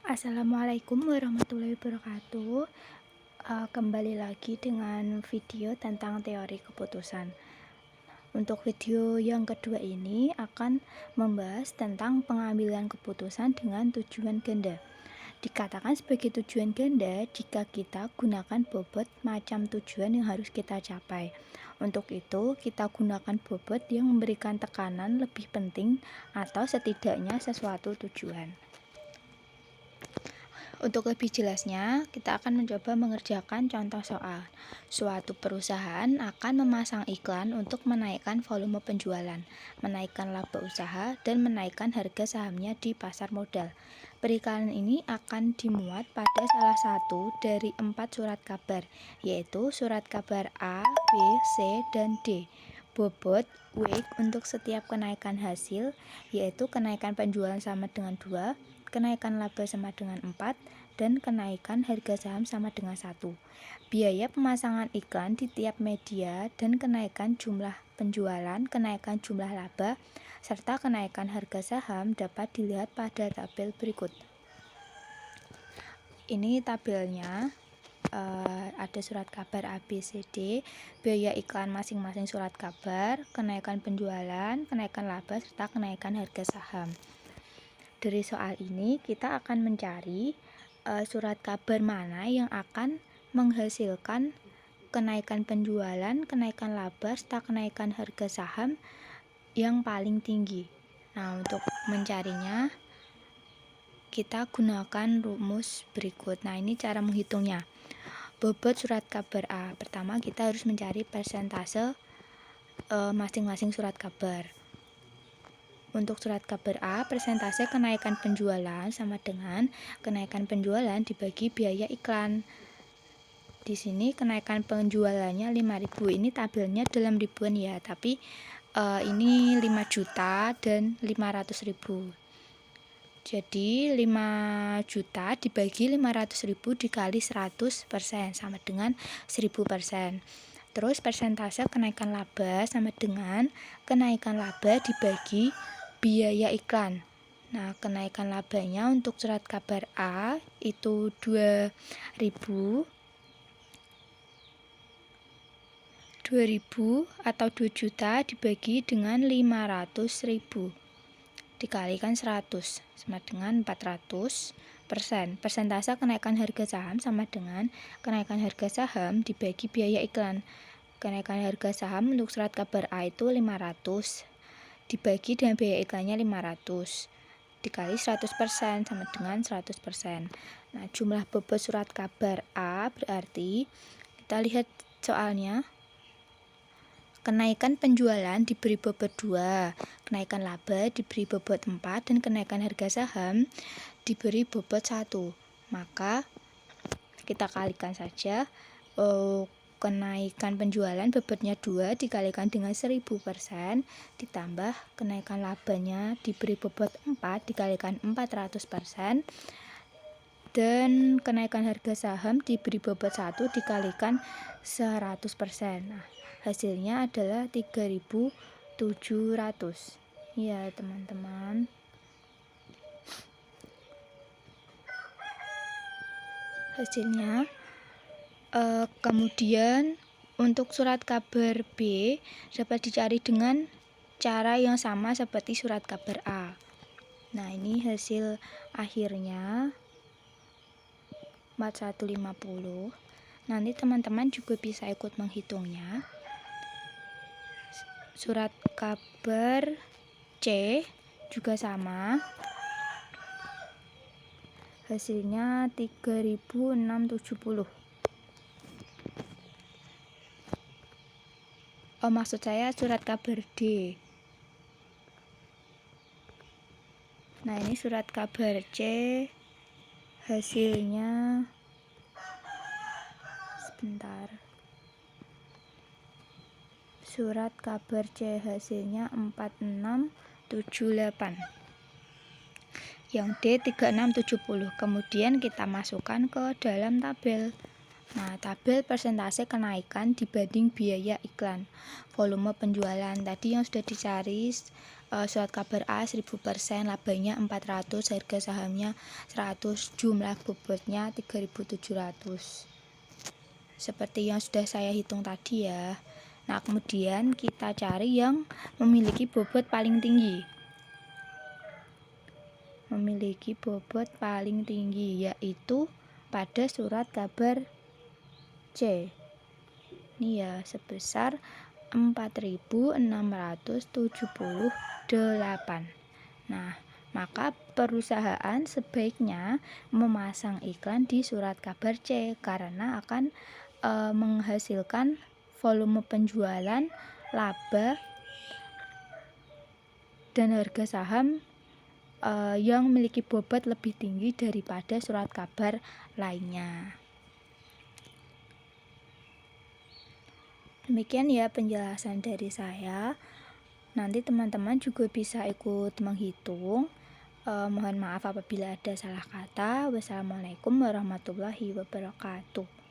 Assalamualaikum warahmatullahi wabarakatuh. Kembali lagi dengan video tentang teori keputusan. Untuk video yang kedua ini akan membahas tentang pengambilan keputusan dengan tujuan ganda. Dikatakan sebagai tujuan ganda jika kita gunakan bobot macam tujuan yang harus kita capai. Untuk itu, kita gunakan bobot yang memberikan tekanan lebih penting atau setidaknya sesuatu tujuan. Untuk lebih jelasnya, kita akan mencoba mengerjakan contoh soal. Suatu perusahaan akan memasang iklan untuk menaikkan volume penjualan, menaikkan laba usaha, dan menaikkan harga sahamnya di pasar modal. Periklanan ini akan dimuat pada salah satu dari 4 surat kabar, yaitu surat kabar A, B, C, dan D. Bobot weight untuk setiap kenaikan hasil, yaitu kenaikan penjualan sama dengan 2, kenaikan laba sama dengan 4, dan kenaikan harga saham sama dengan 1. Biaya pemasangan iklan di tiap media dan kenaikan jumlah penjualan, kenaikan jumlah laba, serta kenaikan harga saham dapat dilihat pada tabel berikut. Ini tabelnya. Ada surat kabar A, B, C, D, biaya iklan masing-masing surat kabar, kenaikan penjualan, kenaikan laba, serta kenaikan harga saham. Dari soal ini kita akan mencari surat kabar mana yang akan menghasilkan kenaikan penjualan, kenaikan laba, serta kenaikan harga saham yang paling tinggi. Nah, untuk mencarinya kita gunakan rumus berikut. Nah, ini cara menghitungnya. Bobot surat kabar A. Pertama kita harus mencari persentase masing-masing surat kabar. Untuk surat kabar A, persentase kenaikan penjualan sama dengan kenaikan penjualan dibagi biaya iklan. Di sini kenaikan penjualannya 5.000. Ini tabelnya dalam ribuan ya, tapi ini 5 juta dan 500.000. Jadi 5 juta dibagi 500.000 dikali 100% sama dengan 1000%. Terus persentase kenaikan laba sama dengan kenaikan laba dibagi biaya iklan. Nah, kenaikan labanya untuk surat kabar A itu 2.000 atau 2 juta dibagi dengan 500.000 dikalikan 100 sama dengan 400%. Persentase kenaikan harga saham sama dengan kenaikan harga saham dibagi biaya iklan. Kenaikan harga saham untuk surat kabar A itu 500 dibagi dengan biaya iklannya 500 dikali 100% sama dengan 100%. Nah, jumlah bobot surat kabar A berarti kita lihat soalnya. Kenaikan penjualan diberi bobot 2, kenaikan laba diberi bobot 4, dan kenaikan harga saham diberi bobot 1. Maka kita kalikan saja. Kenaikan penjualan bobotnya 2 dikalikan dengan 1000% ditambah kenaikan labanya diberi bobot 4 dikalikan 400%, dan kenaikan harga saham diberi bobot 1 dikalikan 100%. Nah, hasilnya adalah 3.700. Ya, teman-teman. Hasilnya kemudian untuk surat kabar B dapat dicari dengan cara yang sama seperti surat kabar A. Nah, ini hasil akhirnya 4150. Nanti teman-teman juga bisa ikut menghitungnya. Surat kabar C juga sama. Hasilnya 3.670. Maksud saya surat kabar D. Nah, ini surat kabar C. Hasilnya sebentar. Surat kabar C hasilnya 4678. Yang D 3670. Kemudian kita masukkan ke dalam tabel. Nah, tabel persentase kenaikan dibanding biaya iklan. Volume penjualan tadi yang sudah dicari surat kabar A 1000%, labanya 400, harga sahamnya 100, jumlah bobotnya 3700. Seperti yang sudah saya hitung tadi ya. Nah, kemudian kita cari yang memiliki bobot paling tinggi. Memiliki bobot paling tinggi yaitu pada surat kabar C. Ini ya, sebesar 4678. Nah, maka perusahaan sebaiknya memasang iklan di surat kabar C karena akan menghasilkan volume penjualan, laba, dan harga saham yang memiliki bobot lebih tinggi daripada surat kabar lainnya. Demikian ya penjelasan dari saya. Nanti teman-teman juga bisa ikut menghitung. Mohon maaf apabila ada salah kata. Wassalamualaikum warahmatullahi wabarakatuh.